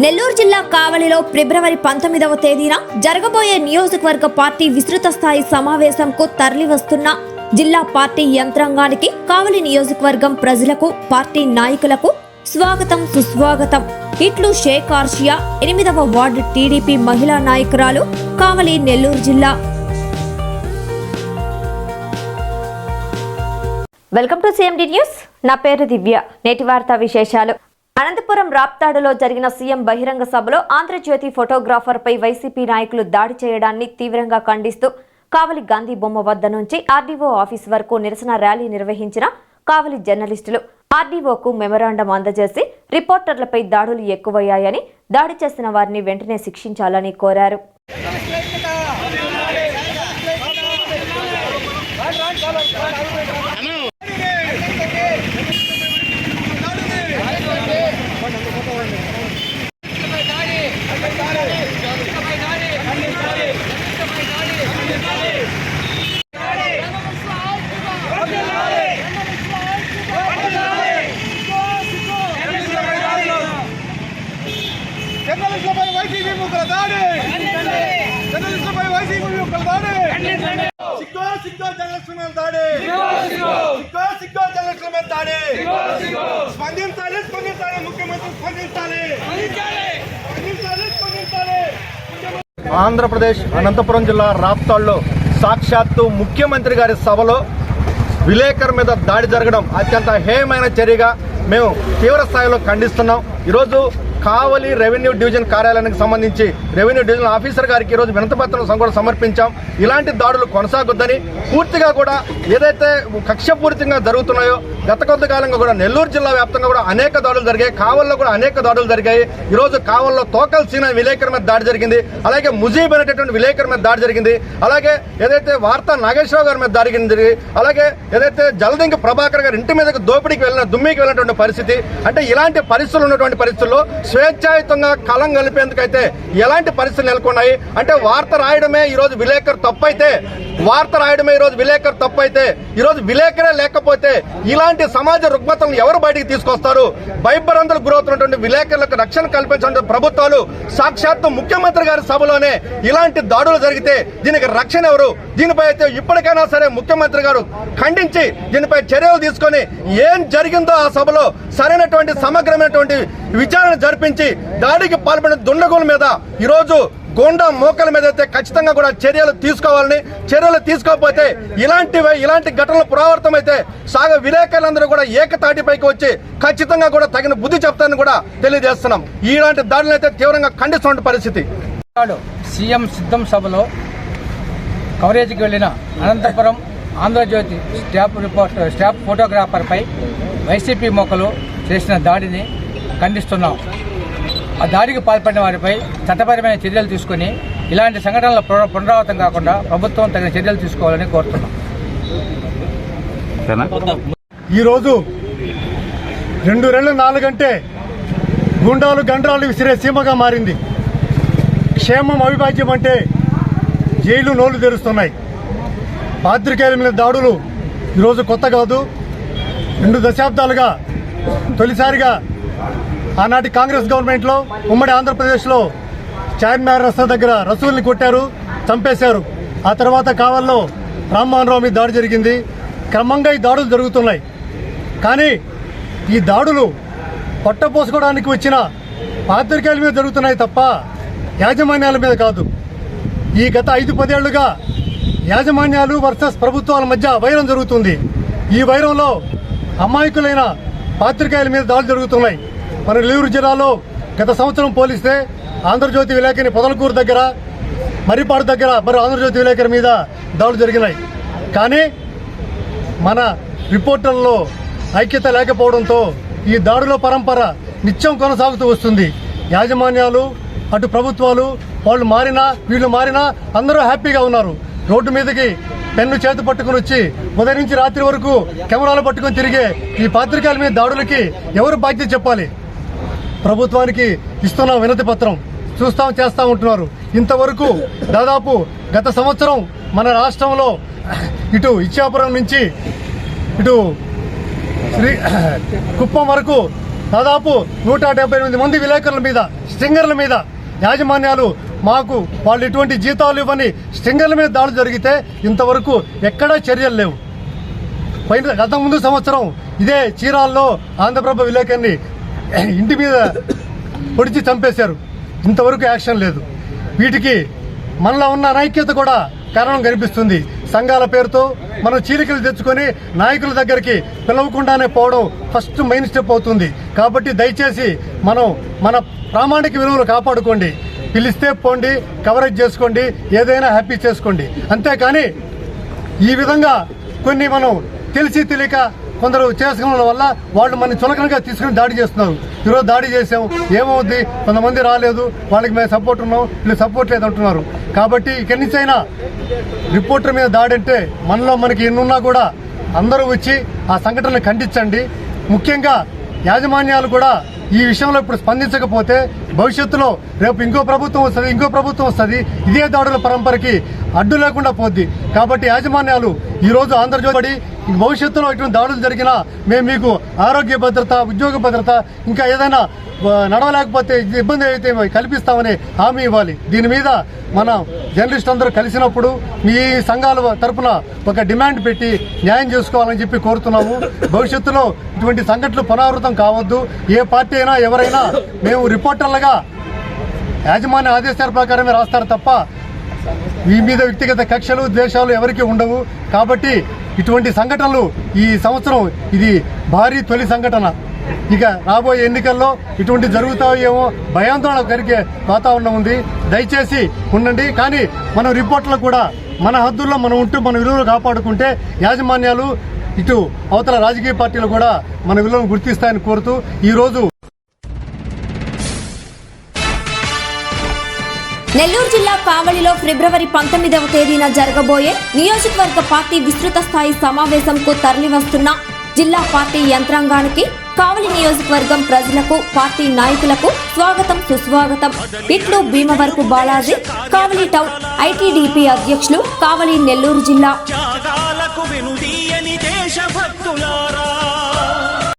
నెల్లూరు జిల్లా కావలిలో ఫిబ్రవరి 19వ తేదీన జరగబోయే నియోజకవర్గ పార్టీ విస్తృత స్థాయి సమావేశంకు తరలివస్తున్న జిల్లా పార్టీ యంత్రాంగానికి కావలి నియోజకవర్గం ప్రజలకు పార్టీ నాయకులకు స్వాగతం సుస్వాగతం. ఇట్లు షేక్ ఆర్షియా 8వ వార్డు టీడీపీ మహిళా నాయకురాలు, కావలి, నెల్లూరు జిల్లా. Welcome to CMD news. నా పేరు దివ్య. నేటి వార్తా విశేషాలు. అనంతపురం రాప్తాడులో జరిగిన సీఎం బహిరంగ సభలో ఆంధ్రజ్యోతి ఫోటోగ్రాఫర్పై వైసీపీ నాయకులు దాడి చేయడాన్ని తీవ్రంగా ఖండిస్తూ కావలి గాంధీ బొమ్మ వద్ద నుంచి ఆర్డీఓ ఆఫీస్ వరకు నిరసన ర్యాలీ నిర్వహించిన కావలి జర్నలిస్టులు ఆర్డీఓకు మెమరాండం అందజేసి రిపోర్టర్లపై దాడులు ఎక్కువయ్యాయని, దాడి చేసిన వారిని వెంటనే శిక్షించాలని కోరారు. ఆంధ్రప్రదేశ్ అనంతపురం జిల్లా రాప్తాడులో సాక్షాత్తు ముఖ్యమంత్రి గారి సభలో విలేకరు మీద దాడి జరగడం అత్యంత హేయమైన చర్యగా మేము తీవ్ర స్థాయిలో ఖండిస్తున్నాం. ఈరోజు కావలి రెవెన్యూ డివిజన్ కార్యాలయానికి సంబంధించి రెవెన్యూ డివిజన్ ఆఫీసర్ గారికి ఈరోజు వినతిపత్రం కూడా సమర్పించాం. ఇలాంటి దాడులు కొనసాగొద్దని, పూర్తిగా కూడా ఏదైతే కక్షపూరితంగా జరుగుతున్నాయో గత కొంతకాలంగా కూడా నెల్లూరు జిల్లా వ్యాప్తంగా కూడా అనేక దాడులు జరిగాయి, కావల్లో కూడా అనేక దాడులు జరిగాయి. ఈరోజు కావల్లో తోకల్ సీన విలేకరు మీద దాడి జరిగింది, అలాగే ముజీబ్ అనేటటువంటి విలేకరు మీద దాడి జరిగింది, అలాగే ఏదైతే వార్తా నాగేశ్వరరావు గారి మీద దాడి జరిగింది, అలాగే ఏదైతే జలదింగి ప్రభాకర్ గారి ఇంటి మీదకి దుమ్మికి వెళ్ళినటువంటి పరిస్థితి. అంటే ఇలాంటి పరిస్థితులు ఉన్నటువంటి పరిస్థితుల్లో స్వేచ్ఛాయుతంగా కలం కలిపేందుకైతే ఎలాంటి పరిస్థితులు నెలకొన్నాయి అంటే, వార్త రాయడమే ఈరోజు విలేకరు తప్పైతే, ఈరోజు విలేకరే లేకపోతే ఇలాంటి సమాజ రుగ్మతలను ఎవరు బయటికి తీసుకొస్తారు? భయభ్రాంతులకు గురవుతున్నటువంటి విలేకరులకు రక్షణ కల్పించిన ప్రభుత్వాలు సాక్షాత్తు ముఖ్యమంత్రి గారి సభలోనే ఇలాంటి దాడులు జరిగితే దీనికి రక్షణ ఎవరు? దీనిపై అయితే ఇప్పటికైనా సరే ముఖ్యమంత్రి గారు ఖండించి దీనిపై చర్యలు తీసుకొని ఏం జరిగిందో ఆ సభలో సరైనటువంటి సమగ్రమైనటువంటి విచారణ జరిపించి దాడికి పాల్పడిన దుండగుల మీద ఈరోజు గోండా మోకల మీద అయితే ఖచ్చితంగా కూడా చర్యలు తీసుకోవాలని, చర్యలు తీసుకోకపోతే ఇలాంటి ఘటనలు పునరావృతమైతే విలేకరులందరూ కూడా ఏకతాటిపైకి వచ్చి ఖచ్చితంగా కూడా తగిన బుద్ధి చెప్తానని కూడా తెలియజేస్తున్నాం. ఇలాంటి దాడులను అయితే తీవ్రంగా ఖండిస్తున్న పరిస్థితి. సీఎం సిద్ధం సభలో కవరేజ్కి వెళ్లిన అనంతపురం ఆంధ్రజ్యోతి స్టాఫ్ ఫోటోగ్రాఫర్పై వైసీపీ మోకలు చేసిన దాడిని ఖండిస్తున్నాం. ఆ దాడికి పాల్పడిన వారిపై చట్టపరమైన చర్యలు తీసుకుని ఇలాంటి సంఘటనల పునరావృతం కాకుండా ప్రభుత్వం తగిన చర్యలు తీసుకోవాలని కోరుతున్నాం. ఈరోజు 2-4 గుండాలు గండ్రాలు విసిరే సీమగా మారింది. క్షేమం అవిభాజ్యం అంటే జైలు నోళ్లు తెరుస్తున్నాయి. పాత్రికేయుల మీద దాడులు ఈరోజు కొత్త కాదు. 2 దశాబ్దాలుగా తొలిసారిగా ఆనాటి కాంగ్రెస్ గవర్నమెంట్లో ఉమ్మడి ఆంధ్రప్రదేశ్లో చార్మినార్ రస్తా దగ్గర రసూల్ని కొట్టారు, చంపేశారు. ఆ తర్వాత కావల్లో రామ్మోహన్ రావు మీద దాడి జరిగింది. క్రమంగా ఈ దాడులు జరుగుతున్నాయి. కానీ ఈ దాడులు పొట్టపోసుకోవడానికి వచ్చిన పాత్రికేయుల మీద జరుగుతున్నాయి తప్ప యాజమాన్యాల మీద కాదు. ఈ గత 5-10 ఏళ్లుగా యాజమాన్యాలు వర్సెస్ ప్రభుత్వాల మధ్య వైరం జరుగుతుంది. ఈ వైరంలో అమాయకులైన పాత్రికేయుల మీద దాడులు జరుగుతున్నాయి. మన నెల్లూరు జిల్లాలో గత సంవత్సరం పోలిస్తే ఆంధ్రజ్యోతి విలేకరి పొదలకూరు దగ్గర, మర్రిపాడు దగ్గర మరి ఆంధ్రజ్యోతి విలేకరి మీద దాడులు జరిగినాయి. కానీ మన రిపోర్టర్లలో ఐక్యత లేకపోవడంతో ఈ దాడుల పరంపర నిత్యం కొనసాగుతూ వస్తుంది. యాజమాన్యాలు, అటు ప్రభుత్వాలు వాళ్ళు మారినా వీళ్ళు మారినా అందరూ హ్యాపీగా ఉన్నారు. రోడ్డు మీదకి పెన్ను చేతి పట్టుకుని వచ్చి ఉదయం నుంచి రాత్రి వరకు కెమెరాలు పట్టుకుని తిరిగే ఈ పాత్రికేయుల మీద దాడులకి ఎవరు బాధ్యత చెప్పాలి? ప్రభుత్వానికి ఇస్తున్న వినతి పత్రం చూస్తాం చేస్తూ ఉంటున్నారు. ఇంతవరకు దాదాపు గత సంవత్సరం మన రాష్ట్రంలో ఇటు ఇచ్చాపురం నుంచి ఇటు కుప్పం వరకు దాదాపు 178 మంది విలేకరుల మీద స్టింగర్ల మీద యాజమాన్యాలు మాకు వాళ్ళు ఎటువంటి జీతాలు ఇవ్వని స్టింగర్ల మీద దాడులు జరిగితే ఇంతవరకు ఎక్కడా చర్యలు లేవు. గత ముందు సంవత్సరం ఇదే చీరాల్లో ఆంధ్రప్రభ విలేకరిని ఇంటి మీద పొడిచి చంపేశారు. ఇంతవరకు యాక్షన్ లేదు. వీటికి మనలో ఉన్న అనైక్యత కూడా కారణం కనిపిస్తుంది. సంఘాల పేరుతో మనం చీలికలు తెచ్చుకొని నాయకుల దగ్గరికి పిలవకుండానే పోవడం ఫస్ట్ మెయిన్ స్టెప్ అవుతుంది. కాబట్టి దయచేసి మనం మన ప్రామాణిక విలువలు కాపాడుకోండి. పిలిస్తే పోండి, కవరేజ్ చేసుకోండి, ఏదైనా హ్యాపీ చేసుకోండి. అంతేకాని ఈ విధంగా కొన్ని మనం తెలిసి తెలియక కొందరు చేసుకోవడం వల్ల వాళ్ళు మన చులకనగా తీసుకుని దాడి చేస్తున్నారు. ఈరోజు దాడి చేసాం, ఏమవుద్ది, కొంతమంది రాలేదు, వాళ్ళకి మేము సపోర్ట్ ఉన్నాం, వీళ్ళు సపోర్ట్ లేదు అంటున్నారు. కాబట్టి ఇక్కడి నుంచి అయినా రిపోర్టర్ మీద దాడి అంటే మనలో మనకి ఎన్నున్నా కూడా అందరూ వచ్చి ఆ సంఘటనను ఖండించండి. ముఖ్యంగా యాజమాన్యాలు కూడా ఈ విషయంలో ఇప్పుడు స్పందించకపోతే భవిష్యత్తులో రేపు ఇంకో ప్రభుత్వం వస్తుంది, ఇదే దాడుల పరంపరకి అడ్డు లేకుండా పోద్ది. కాబట్టి యాజమాన్యాలు ఈరోజు ఆంధ్రజ్యోతి భవిష్యత్తులో ఇటువంటి దాడులు జరిగినా మేము మీకు ఆరోగ్య భద్రత, ఉద్యోగ భద్రత, ఇంకా ఏదైనా నడవలేకపోతే ఇబ్బంది అయితే కల్పిస్తామని హామీ ఇవ్వాలి. దీని మీద మన జర్నలిస్ట్ అందరూ కలిసినప్పుడు మీ సంఘాల తరఫున ఒక డిమాండ్ పెట్టి న్యాయం చేసుకోవాలని చెప్పి కోరుతున్నాము. భవిష్యత్తులో ఇటువంటి సంఘటనలు పునరావృతం కావద్దు. ఏ పార్టీ అయినా ఎవరైనా మేము రిపోర్టర్లుగా యాజమాన్య ఆదేశాల ప్రకారమే రాస్తారు తప్ప మీ మీద వ్యక్తిగత కక్షలు, ద్వేషాలు ఎవరికి ఉండవు. కాబట్టి ఇటువంటి సంఘటనలు ఈ సంవత్సరం ఇది భారీ తొలి సంఘటన. ఇక రాబోయే ఎన్నికల్లో ఇటువంటి జరుగుతాయేమో భయాందోళన కలిగే వాతావరణం ఉంది. దయచేసి ఉండండి. కానీ మనం రిపోర్టర్లు కూడా మన హద్దుల్లో మనం ఉంటూ మన విలువలు కాపాడుకుంటే యాజమాన్యాలు ఇటు అవతల రాజకీయ పార్టీలు కూడా మన విలువలను గుర్తిస్తాయని కోరుతూ ఈరోజు నెల్లూరు జిల్లా కావలిలో ఫిబ్రవరి 19వ తేదీన జరగబోయే నియోజకవర్గ పార్టీ విస్తృత స్థాయి సమావేశంకు తరలివస్తున్న జిల్లా పార్టీ యంత్రాంగానికి, కావలి నియోజకవర్గం ప్రజలకు, పార్టీ నాయకులకు స్వాగతం, సుస్వాగతం. ఇట్లు భీమవరపు బాలాజీ, కావలి టౌన్ ఐటీడీపీ అధ్యక్షులు, కావలి నెల్లూరు జిల్లా.